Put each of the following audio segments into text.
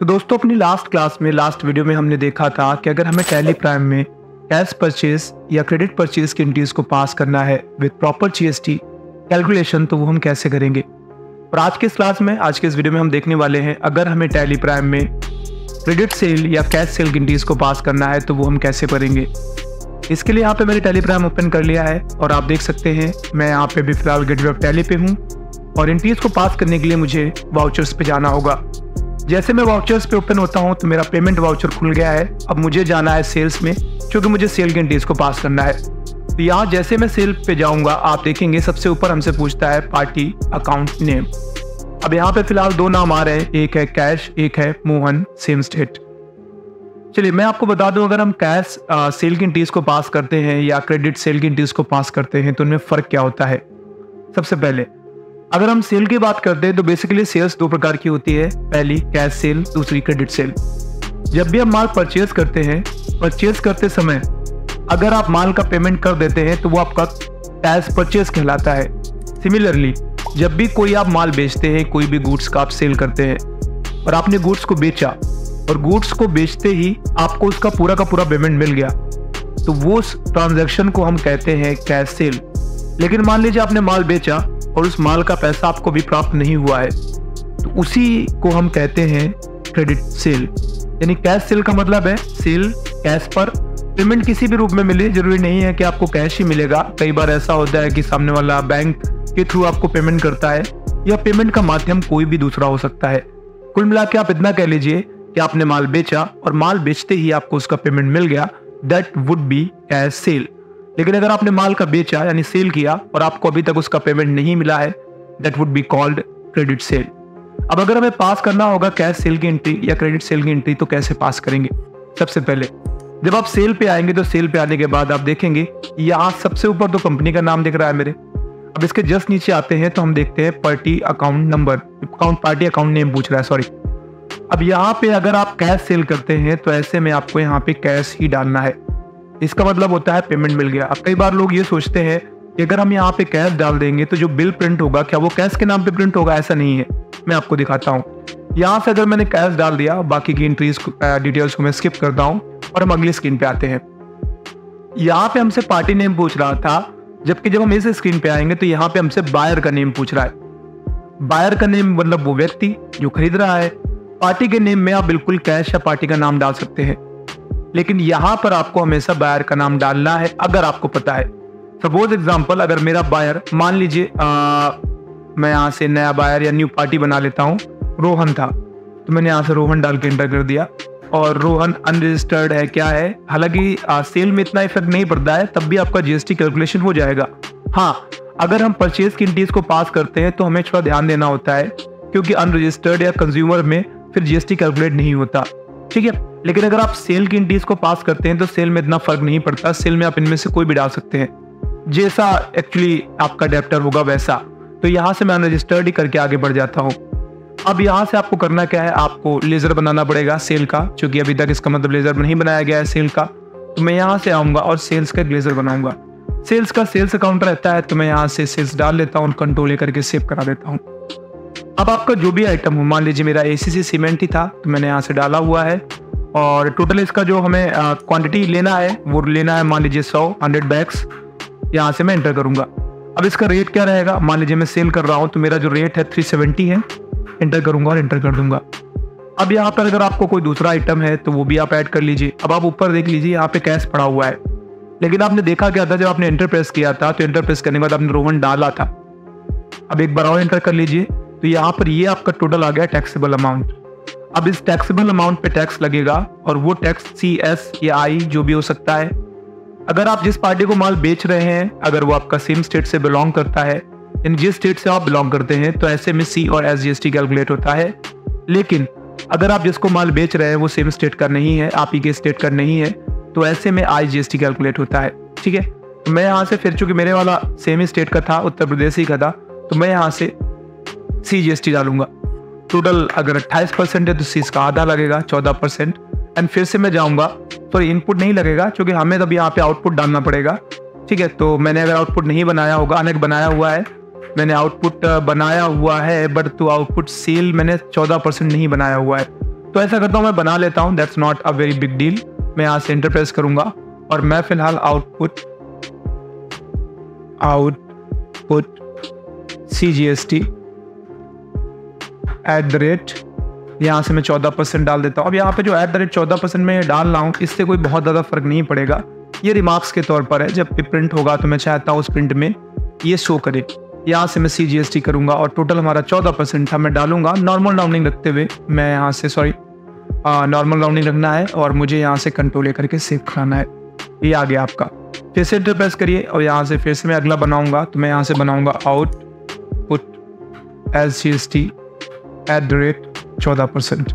तो दोस्तों अपनी लास्ट वीडियो में हमने देखा था कि अगर हमें टैली प्राइम में कैश परचेज या क्रेडिट परचेज की एंट्रीज को पास करना है विद प्रॉपर जीएसटी कैलकुलेशन तो वो हम कैसे करेंगे। और आज के इस वीडियो में हम देखने वाले हैं अगर हमें टैली प्राइम में क्रेडिट सेल या कैश सेल की एंट्रीज को पास करना है तो वो हम कैसे करेंगे। इसके लिए यहाँ पे मैंने टैली प्राइम ओपन कर लिया है और आप देख सकते हैं मैं यहाँ पे भी फिलहाल गेटवे ऑफ टैली पे हूँ और एंट्रीज को पास करने के लिए मुझे वाउचर्स पे जाना होगा। जैसे मैं वाउचर्स पे ओपन होता हूँ तो मेरा पेमेंट वाउचर खुल गया है। अब मुझे जाना है सेल्स में क्योंकि मुझे सेल की एंट्रीज को पास करना है। तो यहाँ जैसे मैं सेल पे जाऊँगा आप देखेंगे सबसे ऊपर हमसे पूछता है पार्टी अकाउंट नेम। अब यहाँ पे फिलहाल दो नाम आ रहे हैं, एक है कैश, एक है मोहन, सेम स्टेट। चलिए मैं आपको बता दूं अगर हम कैश सेल की एंट्रीज को पास करते हैं या क्रेडिट सेल की एंट्रीज को पास करते हैं तो उनमें फ़र्क क्या होता है। सबसे पहले अगर हम सेल की बात करते हैं तो बेसिकली सेल्स दो प्रकार की होती है, पहली कैश सेल, दूसरी क्रेडिट सेल। जब भी हम माल परचेज करते हैं, परचेज करते समय अगर आप माल का पेमेंट कर देते हैं तो वो आपका कैश परचेज कहलाता है। सिमिलरली जब भी कोई आप माल बेचते हैं, कोई भी गुड्स का आप सेल करते हैं और आपने गुड्स को बेचा और गुड्स को बेचते ही आपको उसका पूरा का पूरा पेमेंट मिल गया तो वो ट्रांजैक्शन को हम कहते हैं कैश सेल। लेकिन मान लीजिए आपने माल बेचा और उस माल का पैसा आपको भी प्राप्त नहीं हुआ है तो उसी को हम कहते हैं क्रेडिट सेल। यानी कैश सेल का मतलब है सेल कैश पर, पेमेंट किसी भी रूप में मिले, जरूरी नहीं है कि आपको कैश ही मिलेगा। कई बार ऐसा होता है कि सामने वाला बैंक के थ्रू आपको पेमेंट करता है या पेमेंट का माध्यम कोई भी दूसरा हो सकता है। कुल मिला के आप इतना कह लीजिए कि आपने माल बेचा और माल बेचते ही आपको उसका पेमेंट मिल गया, that would be cash cell. लेकिन अगर आपने माल का बेचा यानी सेल किया और आपको अभी तक उसका पेमेंट नहीं मिला है, that would be called credit sale. अब अगर हमें पास करना होगा कैश सेल की एंट्री या क्रेडिट सेल की एंट्री तो कैसे पास करेंगे। सबसे पहले जब आप सेल पे आएंगे तो सेल पे आने के बाद आप देखेंगे यहाँ सबसे ऊपर तो कंपनी का नाम दिख रहा है मेरे। अब इसके जस्ट नीचे आते हैं तो हम देखते हैं party account number, party account name पूछ रहा है, सॉरी। अब यहाँ पे अगर आप कैश सेल करते हैं तो ऐसे में आपको यहाँ पे कैश ही डालना है। इसका मतलब होता है पेमेंट मिल गया। अब कई बार लोग ये सोचते हैं कि अगर हम यहाँ पे कैश डाल देंगे तो जो बिल प्रिंट होगा क्या वो कैश के नाम पे प्रिंट होगा, ऐसा नहीं है। मैं आपको दिखाता हूँ। यहाँ से अगर मैंने कैश डाल दिया, बाकी की एंट्रीज डिटेल्स को मैं स्किप करता हूँ और हम अगली स्क्रीन पे आते हैं। यहाँ पे हमसे पार्टी नेम पूछ रहा था, जबकि जब हम इस स्क्रीन पे आएंगे तो यहाँ पे हमसे बायर का नेम पूछ रहा है। बायर का नेम मतलब वो व्यक्ति जो खरीद रहा है। पार्टी के नेम में आप बिल्कुल कैश या पार्टी का नाम डाल सकते हैं, लेकिन यहाँ पर आपको हमेशा बायर का नाम डालना है अगर आपको पता है। सपोज एग्जांपल अगर मेरा बायर, मान लीजिए मैं यहाँ से नया बायर या न्यू पार्टी बना लेता हूँ, रोहन था तो मैंने यहाँ से रोहन डाल के एंटर कर दिया और रोहन अनरजिस्टर्ड है, क्या है। हालांकि सेल में इतना इफेक्ट नहीं पड़ता है, तब भी आपका जीएसटी कैलकुलेशन हो जाएगा। हाँ, अगर हम परचेज की एंट्रीज को पास करते हैं तो हमें थोड़ा ध्यान देना होता है क्योंकि अनरजिस्टर्ड या कंज्यूमर में फिर जीएसटी कैलकुलेट नहीं होता, ठीक है। लेकिन अगर आप सेल की एंट्रीज को पास करते हैं तो सेल में इतना फर्क नहीं पड़ता। सेल में आप इनमें से कोई भी डाल सकते हैं, जैसा एक्चुअली आपका डेप्टर होगा वैसा। तो यहाँ से मैं अनरजिस्टर्ड ही करके आगे बढ़ जाता हूँ। अब यहाँ से आपको करना क्या है, आपको लेजर बनाना पड़ेगा सेल का, क्योंकि अभी तक इसका मतलब लेजर नहीं बनाया गया है सेल का। तो मैं यहाँ से आऊँगा और सेल्स का लेजर बनाऊंगा। सेल्स का सेल्स अकाउंट रहता है तो मैं यहाँ से सेल्स डाल लेता हूँ, कंट्रोल लेकर के सेव करा देता हूँ। अब आपका जो भी आइटम हो, मान लीजिए मेरा एसीसी सीमेंट ही था तो मैंने यहाँ से डाला हुआ है और टोटल इसका जो हमें क्वांटिटी लेना है वो लेना है, मान लीजिए 100 बैग्स। यहाँ से मैं एंटर करूंगा। अब इसका रेट क्या रहेगा, मान लीजिए मैं सेल कर रहा हूँ तो मेरा जो रेट है 370 है। एंटर करूंगा और एंटर कर दूंगा। अब यहाँ पर अगर आपको कोई दूसरा आइटम है तो वो भी आप ऐड कर लीजिए। अब आप ऊपर देख लीजिए यहाँ पे कैश पड़ा हुआ है, लेकिन आपने देखा क्या था, जब आपने एंटर प्रेस किया था तो एंटर प्रेस करने के बाद आपने रोहन डाला था। अब एक बार और एंटर कर लीजिए तो यहाँ पर ये आपका टोटल आ गया टैक्सेबल अमाउंट। अब इस टैक्सेबल अमाउंट पे टैक्स लगेगा और वो टैक्स CS या I जो भी हो सकता है। अगर आप जिस पार्टी को माल बेच रहे हैं अगर वो आपका सेम स्टेट से बिलोंग करता है, यानी जिस स्टेट से आप बिलोंग करते हैं तो ऐसे में C और S GST कैलकुलेट होता है। लेकिन अगर आप जिसको माल बेच रहे हैं वो सेम स्टेट का नहीं है, आप ही के स्टेट का नहीं है, तो ऐसे में I GST कैलकुलेट होता है, ठीक है। तो मैं यहाँ से फिर चूंकि मेरे वाला सेम ही स्टेट का था, उत्तर प्रदेश ही का था, तो मैं यहाँ से C GST डालूंगा। टोटल अगर 28% है तो C का आधा लगेगा 14%। एंड फिर से मैं जाऊंगा, सॉरी इनपुट नहीं लगेगा क्योंकि हमें तब यहाँ पे आउटपुट डालना पड़ेगा, ठीक है। तो मैंने अगर आउटपुट नहीं बनाया होगा, अनेक बनाया हुआ है, मैंने आउटपुट बनाया हुआ है बट तो आउटपुट सेल मैंने 14% नहीं बनाया हुआ है। तो ऐसा करता हूँ, मैं बना लेता हूँ, that's not a very big deal. मैं यहाँ से एंटर प्रेस करूंगा और मैं फिलहाल आउटपुट CGST @ यहाँ से मैं 14% डाल देता हूँ। अब यहाँ पे जो @14% में डाल रहा हूँ, इससे कोई बहुत ज़्यादा फर्क नहीं पड़ेगा, ये रिमार्क्स के तौर पर है। जब भी प्रिंट होगा तो मैं चाहता हूँ उस प्रिंट में ये शो करे। यहाँ से मैं CGST करूँगा और टोटल हमारा 14% था, मैं डालूंगा नॉर्मल राउंडिंग रखते हुए। मैं यहाँ से नॉर्मल राउंडिंग रखना है और मुझे यहाँ से कंट्रोल ए करके सेव कराना है। ये आ गया आपका। फिर से एंटर प्रेस करिए और यहाँ से फिर से मैं अगला बनाऊंगा, तो मैं यहाँ से बनाऊंगा output SGST @14%।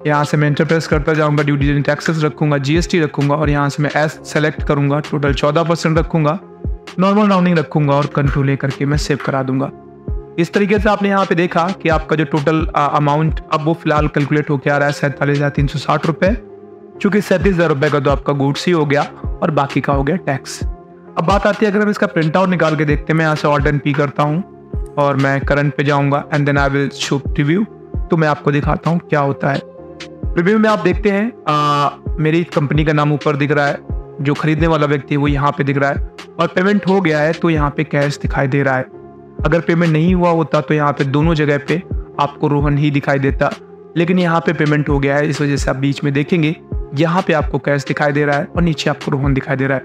यहाँ से मैं एंटर प्रेस करता जाऊंगा, ड्यूटी एंड टैक्सेस रखूंगा, GST रखूंगा और यहाँ से मैं S सेलेक्ट करूंगा, टोटल 14% रखूंगा, नॉर्मल राउंडिंग रखूंगा और कंट्रोल ए करके मैं सेव करा दूंगा। इस तरीके से आपने यहाँ पे देखा कि आपका जो टोटल अमाउंट अब वो फिलहाल कैलकुलेट होकर आ रहा है 47,360 रुपये। चूंकि 37,000 रुपये का तो आपका गुड्स ही हो गया और बाकी का हो गया टैक्स। अब बात आती है, अगर हम इसका प्रिंट आउट निकाल के देखते हैं, मैं यहाँ से Alt + P करता हूँ और मैं करंट पे जाऊँगा and then I will show preview. तो मैं आपको दिखाता हूँ क्या होता है। प्रीव्यू में आप देखते हैं मेरी कंपनी का नाम ऊपर दिख रहा है, जो खरीदने वाला व्यक्ति है वो यहाँ पे दिख रहा है और पेमेंट हो गया है तो यहाँ पे कैश दिखाई दे रहा है। अगर पेमेंट नहीं हुआ होता तो यहाँ पे दोनों जगह पे आपको रोहन ही दिखाई देता, लेकिन यहाँ पे पेमेंट हो गया है, इस वजह से आप बीच में देखेंगे यहाँ पे आपको कैश दिखाई दे रहा है और नीचे आपको रोहन दिखाई दे रहा है।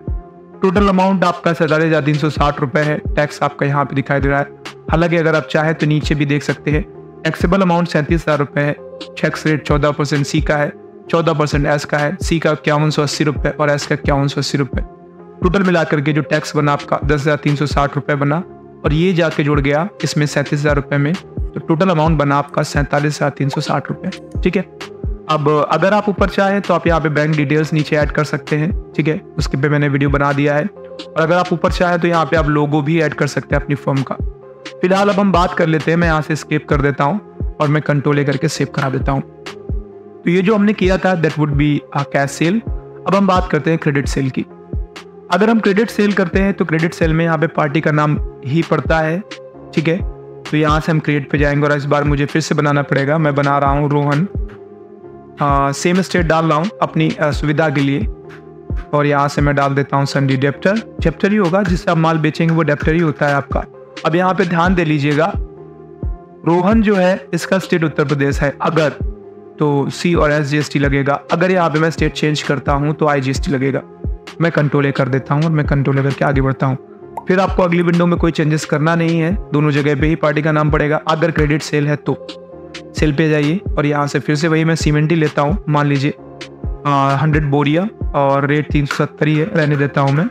टोटल अमाउंट आपका 47,360 रुपये है। टैक्स आपका यहाँ पे दिखाई दे रहा है। हालांकि अगर आप चाहें तो नीचे भी देख सकते हैं, टैक्सेबल अमाउंट 37,000 रुपये है, टैक्स रेट 14% सी का है, 14% एस का है, सी का 5180 रुपये और एस का 5180 रुपये। टोटल मिलाकर के जो टैक्स बना आपका 10,360 रुपये बना और ये जाके जुड़ गया इसमें 37,000 रुपये में, तो टोटल अमाउंट बना आपका 47,360 रुपये। ठीक है। अब अगर आप ऊपर चाहें तो आप यहाँ पे बैंक डिटेल्स नीचे ऐड कर सकते हैं। ठीक है, उसके पे मैंने वीडियो बना दिया है। और अगर आप ऊपर चाहें तो यहाँ पे आप लोगो भी ऐड कर सकते हैं अपनी फर्म का। फिलहाल अब हम बात कर लेते हैं, मैं यहाँ से स्केप कर देता हूँ और मैं कंट्रोल ए करके सेव करा देता हूँ। तो ये जो हमने किया था that would be cash cell. अब हम बात करते हैं क्रेडिट सेल की। अगर हम क्रेडिट सेल करते हैं तो क्रेडिट सेल में यहाँ पे पार्टी का नाम ही पड़ता है। ठीक है, तो यहाँ से हम क्रिएट पे जाएंगे और इस बार मुझे फिर से बनाना पड़ेगा। मैं बना रहा हूँ रोहन, सेम स्टेट डाल रहा हूँ अपनी सुविधा के लिए और यहाँ से मैं डाल देता हूँ संडी। डेप्टर ही होगा, जिससे आप माल बेचेंगे वो डेप्टर ही होता है आपका। अब यहाँ पे ध्यान दे लीजिएगा, रोहन जो है इसका स्टेट उत्तर प्रदेश है, अगर तो C और SGST लगेगा। अगर यहाँ पे मैं स्टेट चेंज करता हूँ तो IGST लगेगा। मैं कंट्रोल ए कर देता हूँ और मैं कंट्रोल ए करके आगे बढ़ता हूँ। फिर आपको अगली विंडो में कोई चेंजेस करना नहीं है, दोनों जगह पे ही पार्टी का नाम पड़ेगा। अगर क्रेडिट सेल है तो सेल पे जाइए और यहाँ से फिर से वही मैं सीमेंट ही लेता हूँ, मान लीजिए 100 बोरिया और रेट 370 ही है, रहने देता हूँ मैं।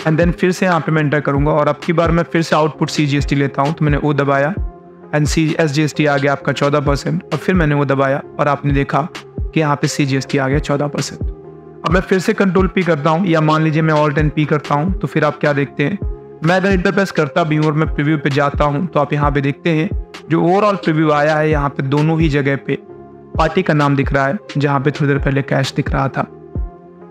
एंड देन फिर से यहाँ पे मैं एंटर करूँगा और अब की बार मैं फिर से आउटपुट CGST लेता हूँ, तो मैंने O दबाया एंड SGST आ गया आपका 14% और फिर मैंने वो दबाया और आपने देखा कि यहाँ पे CGST आ गया 14%। अब मैं फिर से कंट्रोल P करता हूँ या मान लीजिए मैं Alt + P करता हूँ, तो फिर आप क्या देखते हैं, मैं अगर इंटर प्रेस करता भी हूँ और मैं प्रीव्यू पे जाता हूँ तो आप यहाँ पे देखते हैं जो ओवरऑल प्रीव्यू आया है, यहाँ पे दोनों ही जगह पे पार्टी का नाम दिख रहा है, जहाँ पे थोड़ी देर पहले कैश दिख रहा था।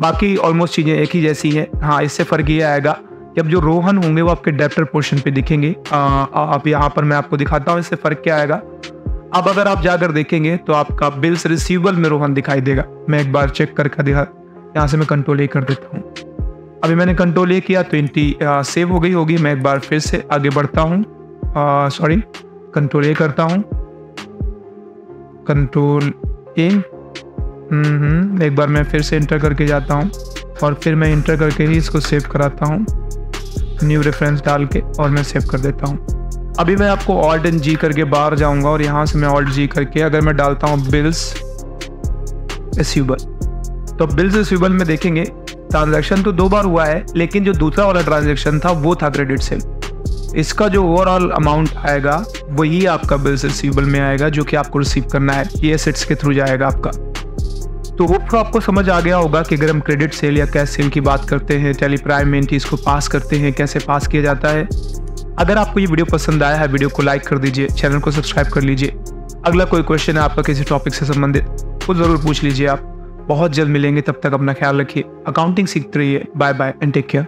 बाकी ऑलमोस्ट चीज़ें एक ही जैसी हैं। हाँ, इससे फ़र्क ये आएगा कि अब जो रोहन होंगे वो आपके डेप्टर पोर्शन पे दिखेंगे। अब यहाँ पर मैं आपको दिखाता हूँ इससे फ़र्क क्या आएगा। अब अगर आप जाकर देखेंगे तो आपका बिल्स रिसीवेबल में रोहन दिखाई देगा। मैं एक बार चेक करके दिखा, यहाँ से मैं कंट्रोल ए कर देता हूँ। अभी मैंने कंट्रोल ए किया तो एंट्री सेव हो गई होगी। मैं एक बार फिर से आगे बढ़ता हूँ, कंट्रोल ए करता हूँ, कंट्रोल ए। एक बार मैं फिर से इंटर करके जाता हूँ और फिर मैं इंटर करके ही इसको सेव कराता हूँ, न्यू रेफरेंस डाल के, और मैं सेव कर देता हूँ। अभी मैं आपको Alt + G करके बाहर जाऊँगा और यहाँ से मैं Alt + G करके अगर मैं डालता हूँ बिल्स रिसीवेबल, तो बिल्स रिसीवेबल में देखेंगे ट्रांजैक्शन तो 2 बार हुआ है, लेकिन जो दूसरा वाला ट्रांजैक्शन था वो था क्रेडिट सेल। इसका जो ओवरऑल अमाउंट आएगा वही आपका बिल्स रिसीवेबल में आएगा, जो कि आपको रिसीव करना है। ये एसेट्स के थ्रू जाएगा आपका। तो होप आपको समझ आ गया होगा कि अगर हम क्रेडिट सेल या कैश सेल की बात करते हैं, टेली प्राइम में इसको पास करते हैं, कैसे पास किया जाता है। अगर आपको ये वीडियो पसंद आया है, वीडियो को लाइक कर दीजिए, चैनल को सब्सक्राइब कर लीजिए। अगला कोई क्वेश्चन है आपका किसी टॉपिक से संबंधित, वो ज़रूर पूछ लीजिए आप। बहुत जल्द मिलेंगे, तब तक अपना ख्याल रखिए। अकाउंटिंग सीखते रहिए। Bye bye and take care.